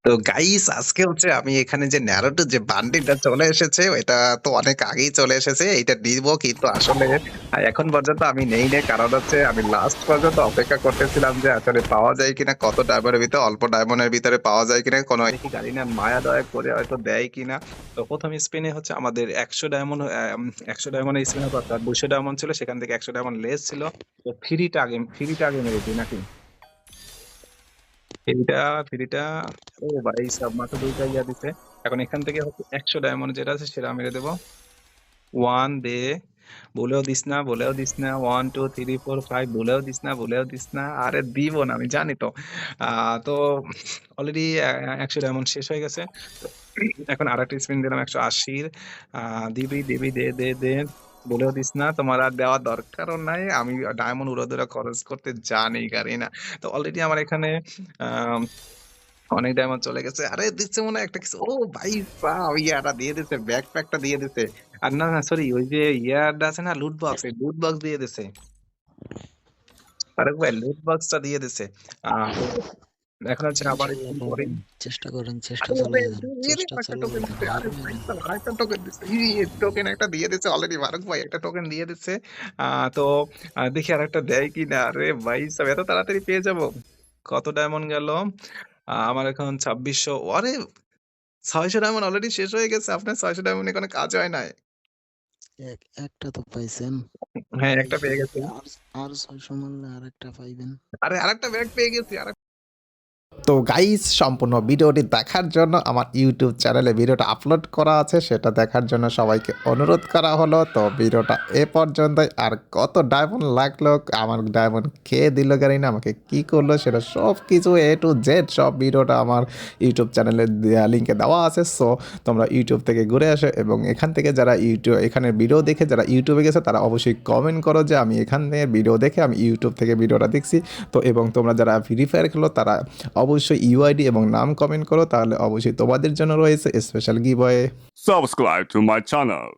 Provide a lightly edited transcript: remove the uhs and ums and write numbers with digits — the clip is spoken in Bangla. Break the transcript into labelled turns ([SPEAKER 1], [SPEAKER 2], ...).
[SPEAKER 1] তো গাইস আজকে হচ্ছে আমি এখানে যে ন্যারোটো যে বান্ডিলটা চলে এসেছে এটা তো অনেক আগেই চলে এসেছে। এইটা নিব কিন্তু আসলে এখন পর্যন্ত আমি নেই নাই। কারণ হচ্ছে আমি লাস্ট পর্যন্ত অপেক্ষা করতেছিলাম যে আসলে পাওয়া যায় কিনা, কত ডায়মন্ডের ভিতরে, অল্প ডায়মন্ডের ভিতরে পাওয়া যায় কিনা, কোনো দেখি জানি না মায়া দয়া করে হয়তো দেয় কিনা। তো ১ম স্পিনে হচ্ছে আমাদের ১০০ ডায়মন্ড ১০০ ডায়মন্ডের স্পিনের কথা ২০০ ডায়মন্ড ছিল, সেখান থেকে ১০০ ডায়মন্ড লেস ছিল। তো ফ্রিটা আগে মেরে দিই নাকি? ফ্রিটা ফ্রিটা ও ভাই সাব মাত্র ২ টা ইয়া দিছে। এখন এখান থেকে হচ্ছে ১০০ ডায়মন্ড যেটা আছে সেটা মেরে দেব। 1 দে, বলেও দিস না, বলেও দিস না। 1 2 3 4 5 বলেও দিস না, বলেও দিস না। আরে দিব না আমি জানি তো। তো অলরেডি ১০০ ডায়মন্ড শেষ হয়ে গেছে। তো এখন আরেকটা স্পিন দিলাম ১৮০ র। দিবি, দিবি, দে, দে, দে। বলেও দিস না। তোমার আর দেওয়ার দরকারও নাই। আমি ডায়মন্ড উড়াধুরা খরচ করতে জানি গাড়ি না। তো অলরেডি আমার এখানে আম অনেক ডায়মন্ড চলে গেছে। আরে দিচ্ছে মনে হয় একটা কিছু। ও ভাই ইয়াটা দিয়ে দিছে, ব্যাকপ্যাকটা দিয়ে দিছে। আর না, না সরি ওই যে ইয়াটা আছে না লুট বক্স, এই লুট বক্স দিয়ে দিছে। ফারুক ভাই লুট বক্সটা দিয়ে দিছে। তো এখন হচ্ছে আবার
[SPEAKER 2] ইনশাল্লাহ
[SPEAKER 1] একটু পরে
[SPEAKER 2] পাবেন। চেষ্টা করেন, চেষ্টা
[SPEAKER 1] আরে ভাই
[SPEAKER 2] চালিয়ে যান,
[SPEAKER 1] এরই
[SPEAKER 2] চেষ্টা
[SPEAKER 1] একটা
[SPEAKER 2] চালিয়ে
[SPEAKER 1] টোকেন
[SPEAKER 2] যান,
[SPEAKER 1] দিছে। আরে
[SPEAKER 2] হারবেন
[SPEAKER 1] ভাই
[SPEAKER 2] না।
[SPEAKER 1] সাব আরেকটা টোকেন দিছে। টোকেন একটা দিয়ে দিছে অলরেডি ফারুক ভাই একটা টোকেন দিয়ে দিচ্ছে। তো দেখি আরেকটা দেয় কিনা। আরে ভাই সাব এত তাড়াতাড়ি পেয়ে যাব? কত ডায়মন্ড গেল? আমার এখন ২৬০০। আরে ৬০০ ডায়মন্ড অলরেডি শেষ হয়ে গেছে। আপনার ৬০০ ডায়মন্ড এখনো কাজ হয় নাই।
[SPEAKER 2] একটা তো পাইছেন।
[SPEAKER 1] হ্যাঁ,
[SPEAKER 2] এই
[SPEAKER 1] একটা পেয়ে গেছি।
[SPEAKER 2] আর আর ৬০০ মারলে আরেকটা পাইবেন।
[SPEAKER 1] আরে আরেকটা ব্যাগ পেয়ে গেছি।
[SPEAKER 3] তো গাইস সম্পূর্ণ ভিডিওটি দেখার জন্য আমার ইউটিউব চ্যানেলে ভিডিওটা আপলোড করা আছে, সেটা দেখার জন্য সবাইকে অনুরোধ করা হলো। তো ভিডিওটা এ পর্যন্তই। আর কত ডায়মন্ড লাগলো, আমার ডায়মন্ড খেয়ে দিল গাড়ি না, আমাকে কি করলো, সেটা সব কিছু এ টু জেড সব ভিডিওটা আমার ইউটিউব চ্যানেলে লিঙ্কে দেওয়া আছে। সো তোমরা ইউটিউব থেকে ঘুরে আসো এবং এখান থেকে যারা এখানে ভিডিও দেখে যারা ইউটিউবে গেছে তারা অবশ্যই কমেন্ট করো যে আমি এখান থেকে ভিডিও দেখে আমি ইউটিউব থেকে ভিডিওটা দেখছি। তো এবং তোমরা যারা ফ্রি ফায়ার খেলো তারা অবশ্যই ইউআইডি এবং নাম কমেন্ট করো, তাহলে অবশ্যই তোমাদের জন্য রয়েছে special giveaway.
[SPEAKER 4] Subscribe to my channel.